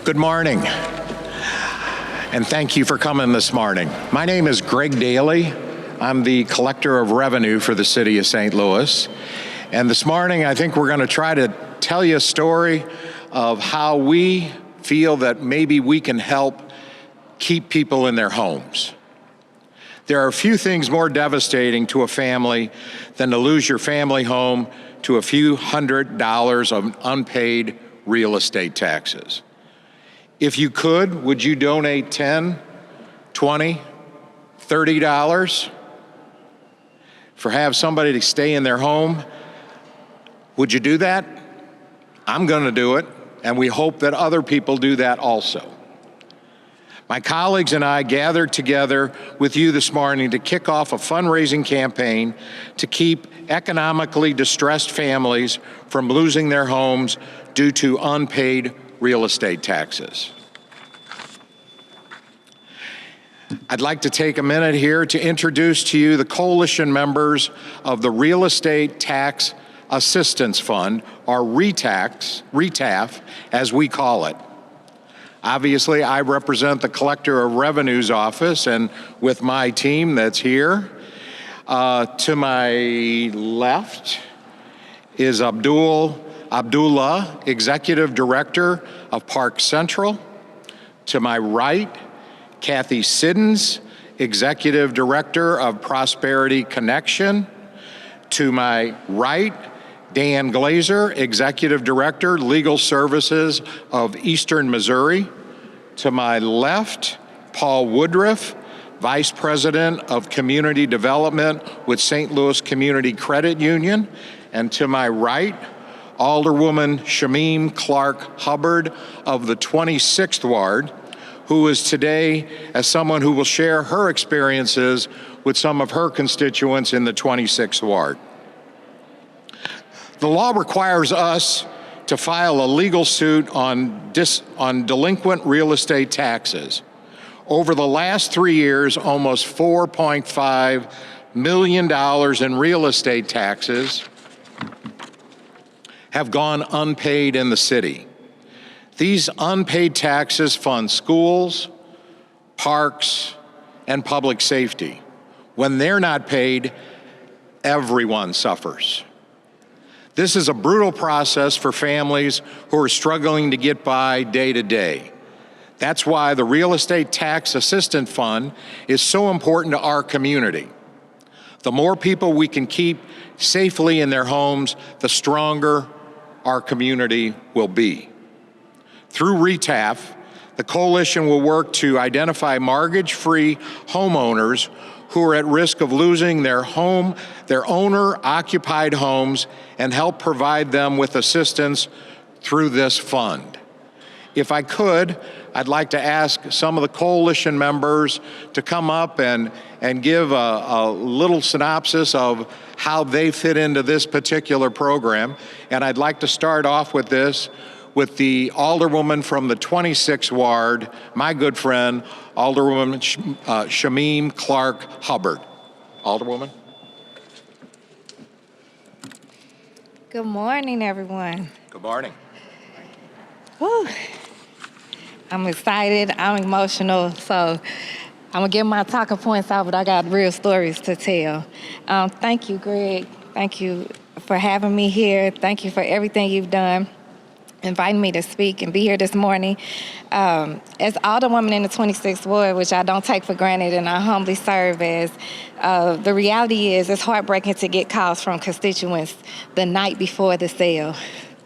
Good morning, and thank you for coming this morning. My name is Greg Daly. I'm the Collector of Revenue for the City of St. Louis. And this morning, I think we're going to try to tell you a story of how we feel that maybe we can help keep people in their homes. There are a few things more devastating to a family than to lose your family home to a few $100s of unpaid real estate taxes. If you could, would you donate $10, $20, $30 for have somebody to stay in their home? Would you do that? I'm going to do it, and we hope that other people do that also. My colleagues and I gathered together with you this morning to kick off a fundraising campaign to keep economically distressed families from losing their homes due to unpaid real estate taxes. I'd like to take a minute here to introduce to you the coalition members of the Real Estate Tax Assistance Fund, or RETAF, as we call it. Obviously, I represent the Collector of Revenue's office, and with my team that's here. To my left is Abdullah, Executive Director of Park Central. To my right, Kathy Siddons, Executive Director of Prosperity Connection. To my right, Dan Glazer, Executive Director, Legal Services of Eastern Missouri. To my left, Paul Woodruff, Vice President of Community Development with St. Louis Community Credit Union. And to my right, Alderwoman Shamim Clark Hubbard of the 26th Ward, who is today as someone who will share her experiences with some of her constituents in the 26th Ward. The law requires us to file a legal suit on delinquent real estate taxes. Over the last 3 years, almost $4.5 million in real estate taxes have gone unpaid in the city. These unpaid taxes fund schools, parks, and public safety. When they're not paid, everyone suffers. This is a brutal process for families who are struggling to get by day to day. That's why the Real Estate Tax Assistance Fund is so important to our community. The more people we can keep safely in their homes, the stronger our community will be. Through RETAF, the coalition will work to identify mortgage-free homeowners who are at risk of losing their home, their owner-occupied homes, and help provide them with assistance through this fund. If I could, I'd like to ask some of the coalition members to come up and give a little synopsis of how they fit into this particular program. And I'd like to start off with this with the Alderwoman from the 26th Ward, my good friend, Alderwoman Shamim Clark Hubbard. Alderwoman. Good morning, everyone. Good morning. Whew. I'm excited, I'm emotional, so I'm gonna get my talking points out, but I got real stories to tell. Thank you, Greg. Thank you for having me here. Thank you for everything you've done, inviting me to speak and be here this morning. As Alderwoman in the 26th Ward, which I don't take for granted and I humbly serve as, the reality is it's heartbreaking to get calls from constituents the night before the sale,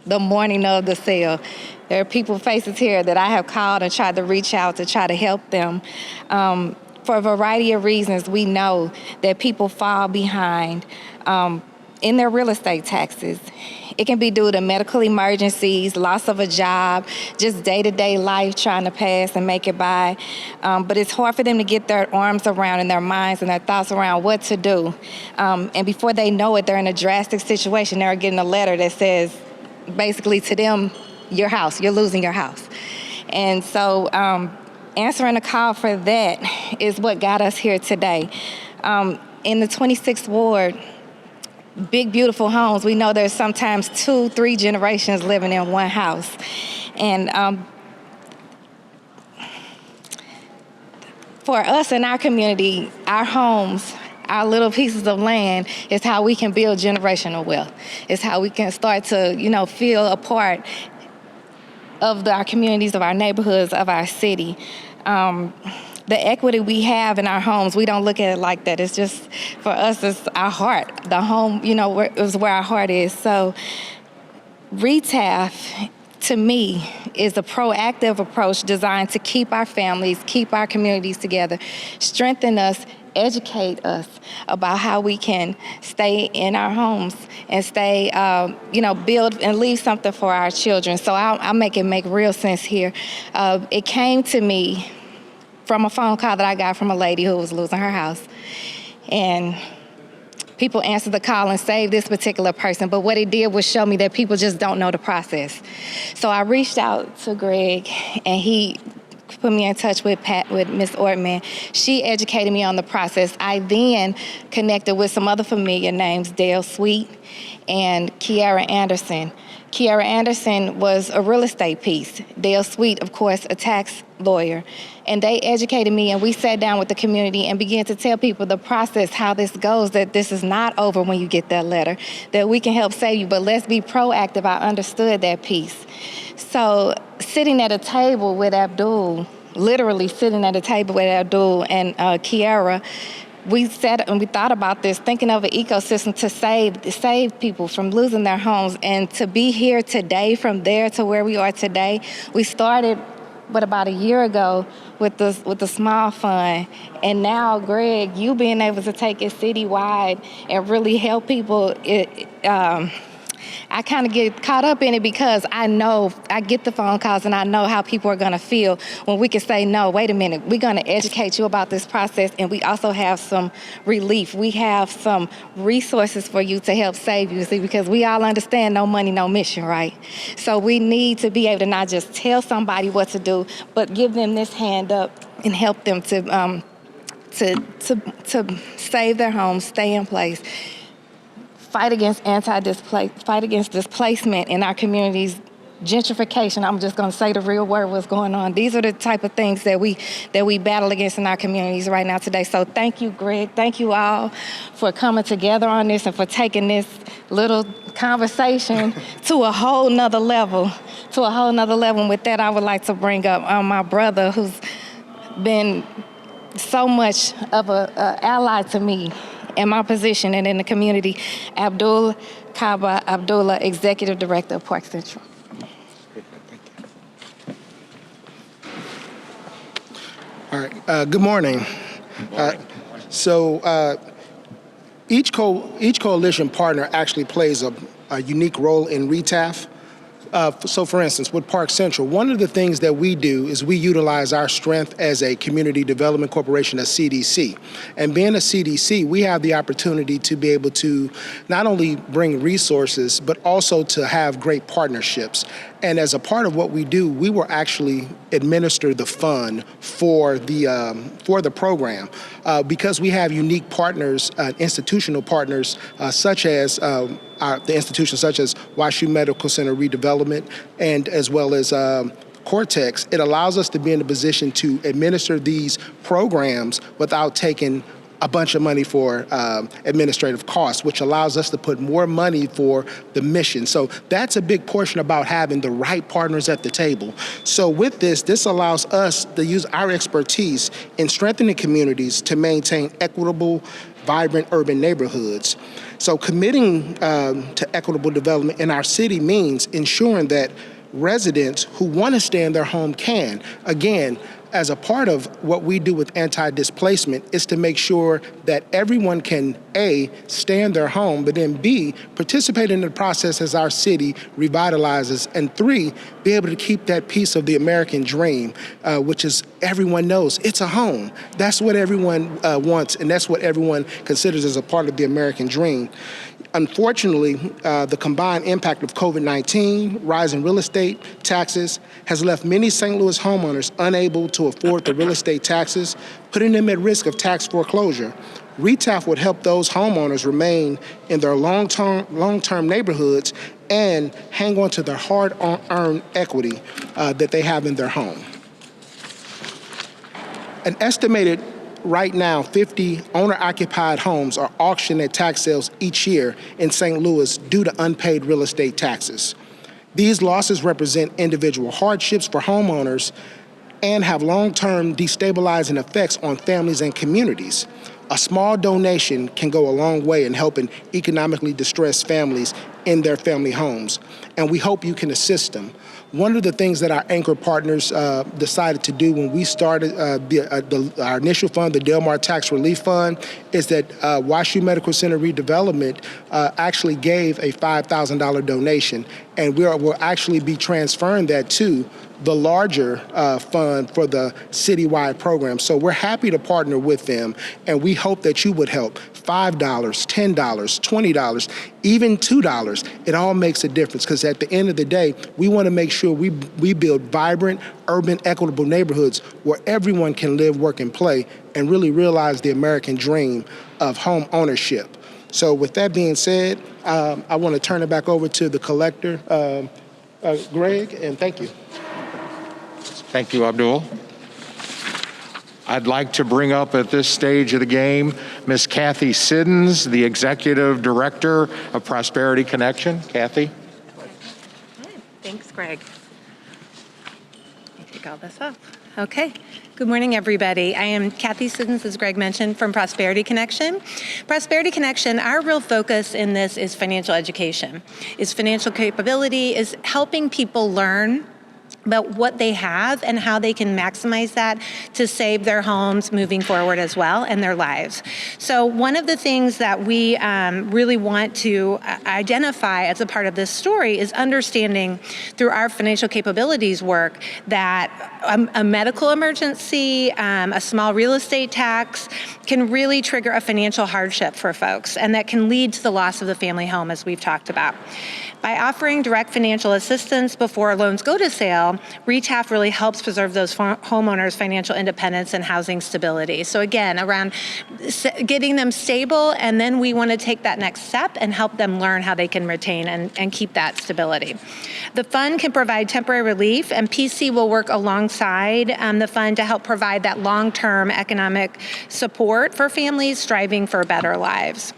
the morning of the sale. There are people faces here that I have called and tried to reach out to try to help them. For a variety of reasons, we know that people fall behind in their real estate taxes. It can be due to medical emergencies, loss of a job, just day-to-day life trying to pass and make it by. But it's hard for them to get their arms around and their minds and their thoughts around what to do. And before they know it, they're in a drastic situation. They're getting a letter that says, basically to them, your house, you're losing your house. And so answering a call for that is what got us here today. In the 26th Ward, big, beautiful homes, we know there's sometimes 2-3 generations living in one house. And for us in our community, our homes, our little pieces of land is how we can build generational wealth. It's how we can start to, feel a part of our communities, of our neighborhoods, of our city. The equity we have in our homes, we don't look at it like that. It's just, for us, it's our heart. The home, is where our heart is. So RETAF, to me, is a proactive approach designed to keep our families, keep our communities together, strengthen us, educate us about how we can stay in our homes and stay, build and leave something for our children. So I'll make it make real sense here. It came to me from a phone call that I got from a lady who was losing her house. And people answered the call and saved this particular person, but what it did was show me that people just don't know the process. So I reached out to Greg, and he put me in touch with Miss Ortman. She educated me on the process. I then connected with some other familiar names, Dale Sweet and Kiara Anderson. Kiara Anderson was a real estate piece. Dale Sweet, of course, a tax lawyer. And they educated me, and we sat down with the community and began to tell people the process, how this goes, that this is not over when you get that letter, that we can help save you, but let's be proactive. I understood that piece. So sitting at a table with Abdul, literally sitting at a table with Abdul and Kiara, we sat and we thought about this, thinking of an ecosystem to save people from losing their homes. And to be here today, from there to where we are today, we started about a year ago with the small fund, and now Greg, you being able to take it citywide and really help people. I kind of get caught up in it because I know I get the phone calls and I know how people are going to feel when we can say, no, wait a minute, we're going to educate you about this process, and we also have some relief. We have some resources for you to help save you, see, because we all understand no money, no mission, right? So we need to be able to not just tell somebody what to do, but give them this hand up and help them to save their homes, stay in place. Fight against displacement in our communities, gentrification. I'm just going to say the real word, what's going on. These are the type of things that we battle against in our communities right now today. So thank you, Greg. Thank you all for coming together on this and for taking this little conversation to a whole nother level. And with that, I would like to bring up my brother, who's been so much of an ally to me in my position and in the community, Abdul Kaba Abdullah, Executive Director of Park Central. All right. Good morning. Each coalition partner actually plays a unique role in RETAF. So for instance, with Park Central, one of the things that we do is we utilize our strength as a community development corporation, a CDC. And being a CDC, we have the opportunity to be able to not only bring resources, but also to have great partnerships. And as a part of what we do, we will actually administer the fund for the program because we have unique partners, institutional partners, such as the institutions such as WashU Medical Center Redevelopment, and as well as Cortex. It allows us to be in a position to administer these programs without taking a bunch of money for administrative costs, which allows us to put more money for the mission. So that's a big portion about having the right partners at the table. So with this allows us to use our expertise in strengthening communities to maintain equitable, vibrant urban neighborhoods. So committing to equitable development in our city means ensuring that residents who want to stay in their home can. Again, as a part of what we do with anti-displacement is to make sure that everyone can, A, stay in their home, but then B, participate in the process as our city revitalizes, and 3, be able to keep that piece of the American dream, which is everyone knows it's a home. That's what everyone wants, and that's what everyone considers as a part of the American dream. Unfortunately, the combined impact of COVID-19, rising real estate taxes, has left many St. Louis homeowners unable to afford the real estate taxes, putting them at risk of tax foreclosure. RETAF would help those homeowners remain in their long-term neighborhoods and hang on to their hard-earned equity that they have in their home. An estimated right now 50 owner-occupied homes are auctioned at tax sales each year in St. Louis due to unpaid real estate taxes. These losses represent individual hardships for homeowners and have long-term destabilizing effects on families and communities. A small donation can go a long way in helping economically distressed families in their family homes, and we hope you can assist them. One of the things that our anchor partners decided to do when we started our initial fund, the Delmar Tax Relief Fund, is that WashU Medical Center Redevelopment actually gave a $5,000 donation, and we'll actually be transferring that to the larger fund for the citywide program. So we're happy to partner with them, and we hope that you would help. $5, $10, $20, even $2, it all makes a difference, because at the end of the day, we want to make sure we build vibrant, urban, equitable neighborhoods where everyone can live, work, and play, and really realize the American dream of home ownership. So with that being said, I want to turn it back over to the collector, Greg, and thank you. Thank you, Abdul. I'd like to bring up at this stage of the game Ms. Kathy Siddons, the Executive Director of Prosperity Connection. Kathy? Thanks, Greg. Let me take all this off. Okay. Good morning, everybody. I am Kathy Siddons, as Greg mentioned, from Prosperity Connection. Prosperity Connection, our real focus in this is financial education, is financial capability, is helping people learn about what they have and how they can maximize that to save their homes moving forward as well and their lives. So one of the things that we really want to identify as a part of this story is understanding through our financial capabilities work that a medical emergency, a small real estate tax can really trigger a financial hardship for folks, and that can lead to the loss of the family home, as we've talked about. By offering direct financial assistance before loans go to sale, RETAF really helps preserve those homeowners' financial independence and housing stability. So again, around getting them stable, and then we want to take that next step and help them learn how they can retain and keep that stability. The fund can provide temporary relief, and PC will work alongside the fund to help provide that long-term economic support for families striving for better lives.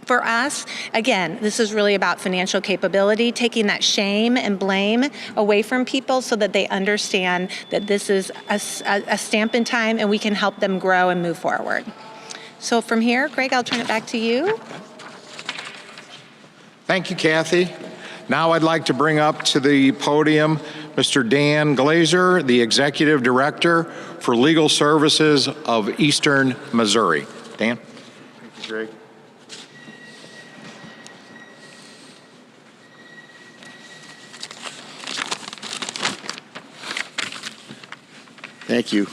For us, again, this is really about financial capability, taking that shame and blame away from people so that they understand that this is a stamp in time and we can help them grow and move forward. So from here, Greg, I'll turn it back to you. Thank you, Kathy. Now I'd like to bring up to the podium Mr. Dan Glazer, the Executive Director for Legal Services of Eastern Missouri. Dan? Thank you, Greg. Thank you,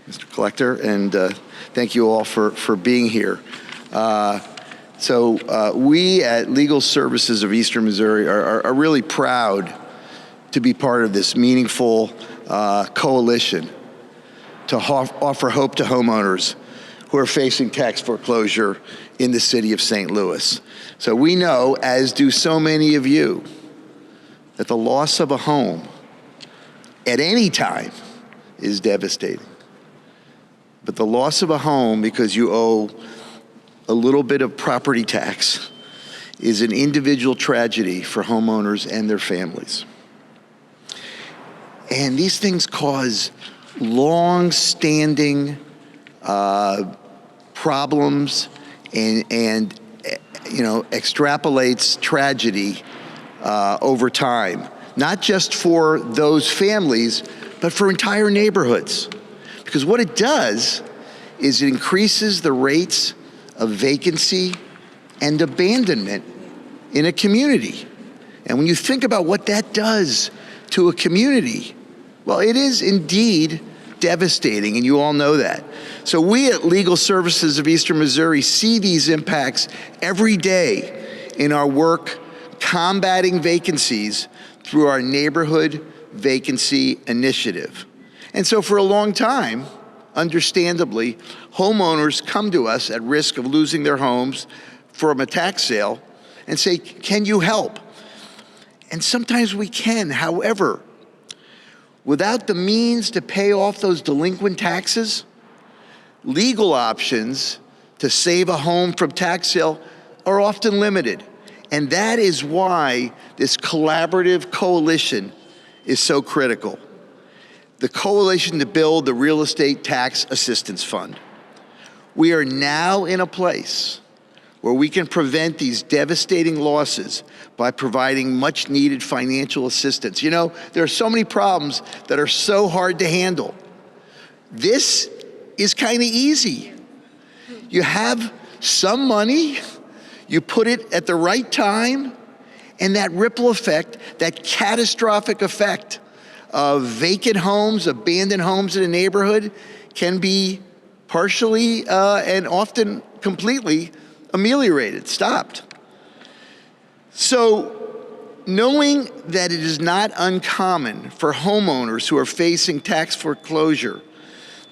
Mr. Collector, and thank you all for being here. We at Legal Services of Eastern Missouri are really proud to be part of this meaningful coalition to offer hope to homeowners who are facing tax foreclosure in the city of St. Louis. So we know, as do so many of you, that the loss of a home at any time is devastating. But the loss of a home because you owe a little bit of property tax is an individual tragedy for homeowners and their families. And these things cause long-standing problems and extrapolates tragedy over time, not just for those families, but for entire neighborhoods. Because what it does is it increases the rates of vacancy and abandonment in a community. And when you think about what that does to a community, well, it is indeed devastating, and you all know that. So we at Legal Services of Eastern Missouri see these impacts every day in our work combating vacancies through our neighborhood vacancy initiative. And so for a long time, understandably, homeowners come to us at risk of losing their homes from a tax sale and say, can you help? And sometimes we can. However, without the means to pay off those delinquent taxes, legal options to save a home from tax sale are often limited. And that is why this collaborative coalition is so critical. The coalition to build the Real Estate Tax Assistance Fund. We are now in a place where we can prevent these devastating losses by providing much needed financial assistance. You know, there are so many problems that are so hard to handle. This is kind of easy. You have some money, you put it at the right time, and that ripple effect, that catastrophic effect of vacant homes, abandoned homes in a neighborhood can be partially and often completely ameliorated, stopped. So, knowing that it is not uncommon for homeowners who are facing tax foreclosure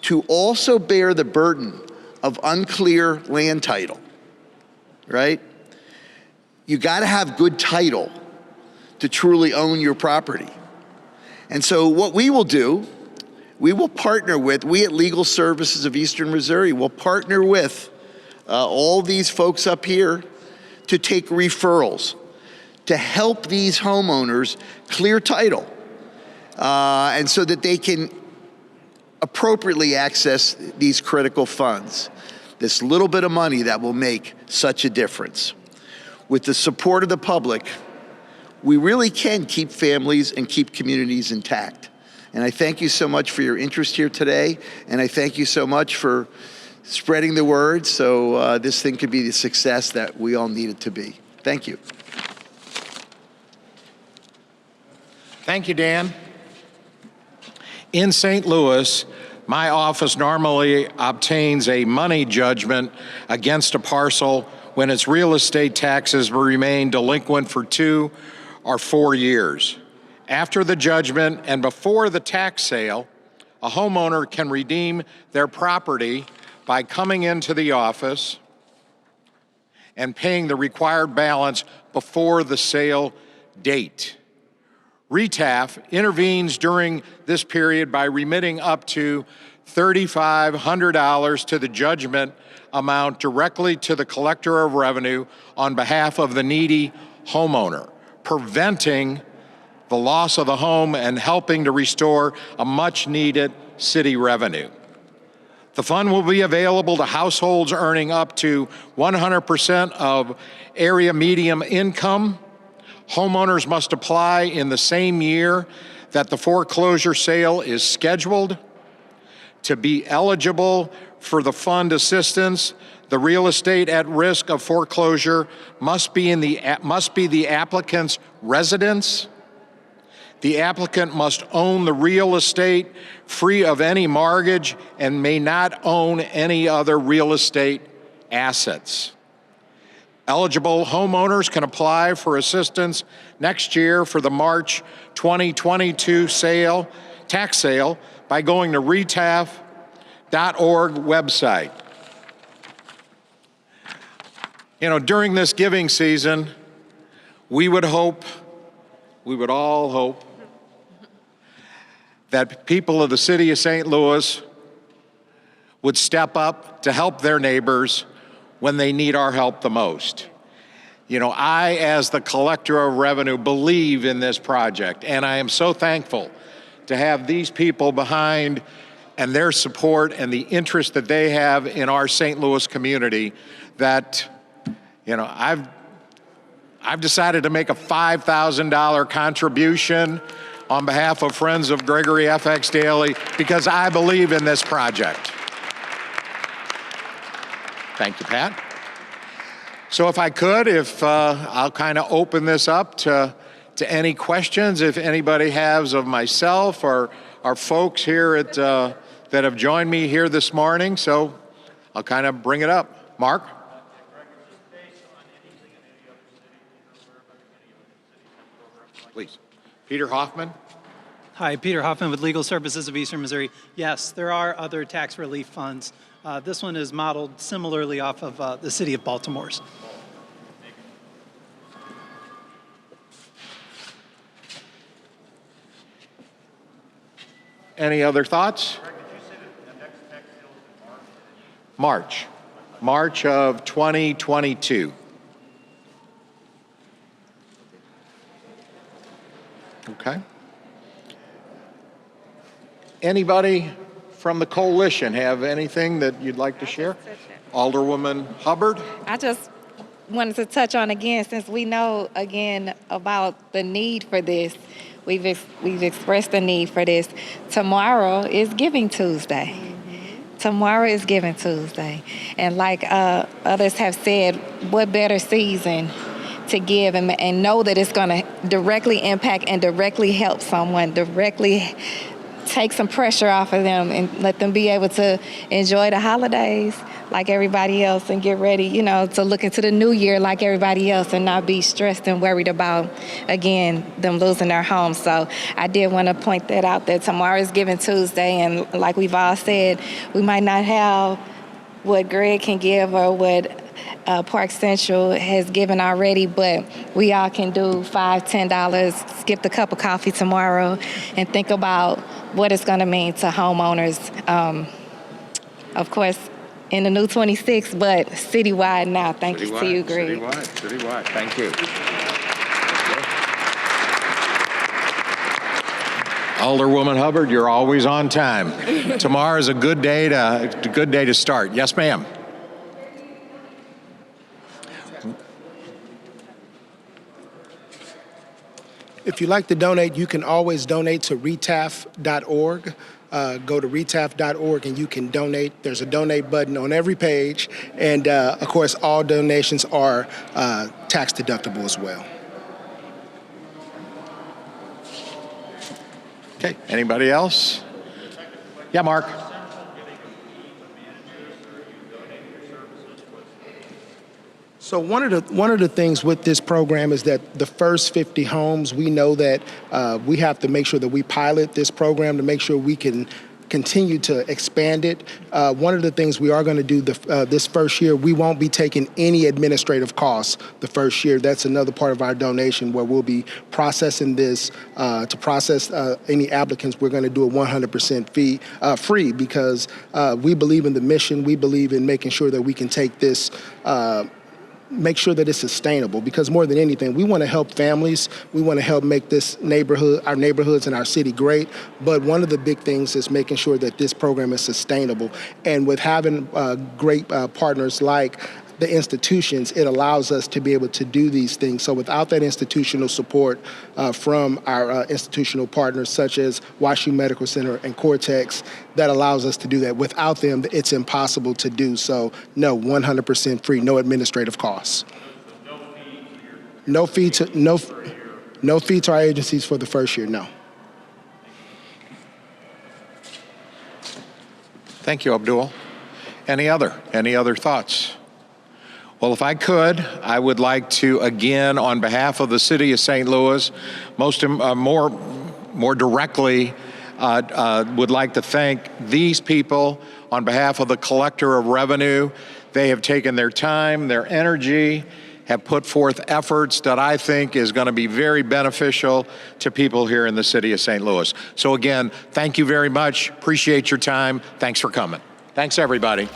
to also bear the burden of unclear land title, right? You gotta have good title to truly own your property. And so what we will do, we will partner with, we at Legal Services of Eastern Missouri will partner with all these folks up here to take referrals, to help these homeowners clear title, and so that they can appropriately access these critical funds. This little bit of money that will make such a difference. With the support of the public, we really can keep families and keep communities intact. And I thank you so much for your interest here today, and I thank you so much for spreading the word so this thing could be the success that we all need it to be. Thank you. Thank you, Dan. In St. Louis, my office normally obtains a money judgment against a parcel when its real estate taxes remain delinquent for 2 or 4 years. After the judgment and before the tax sale, a homeowner can redeem their property by coming into the office and paying the required balance before the sale date. RETAF intervenes during this period by remitting up to $3,500 to the judgment amount directly to the collector of revenue on behalf of the needy homeowner, preventing the loss of the home and helping to restore a much-needed city revenue. The fund will be available to households earning up to 100% of area median income. Homeowners must apply in the same year that the foreclosure sale is scheduled. To be eligible for the fund assistance, the real estate at risk of foreclosure must be the applicant's residence. The applicant must own the real estate free of any mortgage and may not own any other real estate assets. Eligible homeowners can apply for assistance next year for the March 2022 tax sale by going to retaf.org website. You know, during this giving season, we would all hope that people of the city of St. Louis would step up to help their neighbors when they need our help the most. You know, I, as the collector of revenue, believe in this project, and I am so thankful to have these people behind and their support and the interest that they have in our St. Louis community that, you know, I've decided to make a $5,000 contribution on behalf of Friends of Gregory FX Daly because I believe in this project. Thank you, Pat. So if I could, I'll kind of open this up to any questions, if anybody has of myself or our folks here that have joined me here this morning. So I'll kind of bring it up. Mark? Please. Peter Hoffman? Hi, Peter Hoffman with Legal Services of Eastern Missouri. Yes, there are other tax relief funds. This one is modeled similarly off of the city of Baltimore's. Any other thoughts? March of 2022. Okay. Anybody from the coalition have anything that you'd like to share? Alderwoman Hubbard? I just wanted to touch on again, since we know again about the need for this. We've expressed the need for this. Tomorrow is Giving Tuesday. Tomorrow is Giving Tuesday. And like others have said, what better season to give and know that it's going to directly impact and directly help someone, directly take some pressure off of them and let them be able to enjoy the holidays like everybody else and get ready, to look into the new year like everybody else and not be stressed and worried about, again, them losing their homes. So I did want to point that out, that tomorrow is Giving Tuesday, and like we've all said, we might not have what Greg can give or what Park Central has given already, but we all can do $5, $10, skip the cup of coffee tomorrow, and think about what it's going to mean to homeowners. Of course, in the new 26, but citywide now. Thank you to you, Greg. Citywide. Thank you. Alderwoman Hubbard, you're always on time. Tomorrow is a good day to start. Yes, ma'am. If you'd like to donate, you can always donate to retaf.org. Go to retaf.org and you can donate. There's a donate button on every page. And of course, all donations are tax deductible as well. Okay, anybody else? Yeah, Mark. So one of the things with this program is that the first 50 homes, we know that we have to make sure that we pilot this program to make sure we can continue to expand it. One of the things we are going to do this first year, we won't be taking any administrative costs the first year. That's another part of our donation where we'll be processing this. To process any applicants, we're going to do a 100% fee free, because we believe in the mission. We believe in making sure that we can take this make sure that it's sustainable, because more than anything, we want to help families. We want to help make this our neighborhoods and our city great. But one of the big things is making sure that this program is sustainable. And with having great partners like the institutions, it allows us to be able to do these things. So without that institutional support from our institutional partners, such as WashU Medical Center and Cortex, that allows us to do that. Without them, it's impossible to do. So no, 100% free, no administrative costs. No fee to our agencies for the first year, no. Thank you, Abdul. Any other thoughts? Well, if I could, I would like to, again, on behalf of the City of St. Louis, more directly, would like to thank these people on behalf of the Collector of Revenue. They have taken their time, their energy, have put forth efforts that I think is going to be very beneficial to people here in the City of St. Louis. So again, thank you very much. Appreciate your time. Thanks for coming. Thanks, everybody.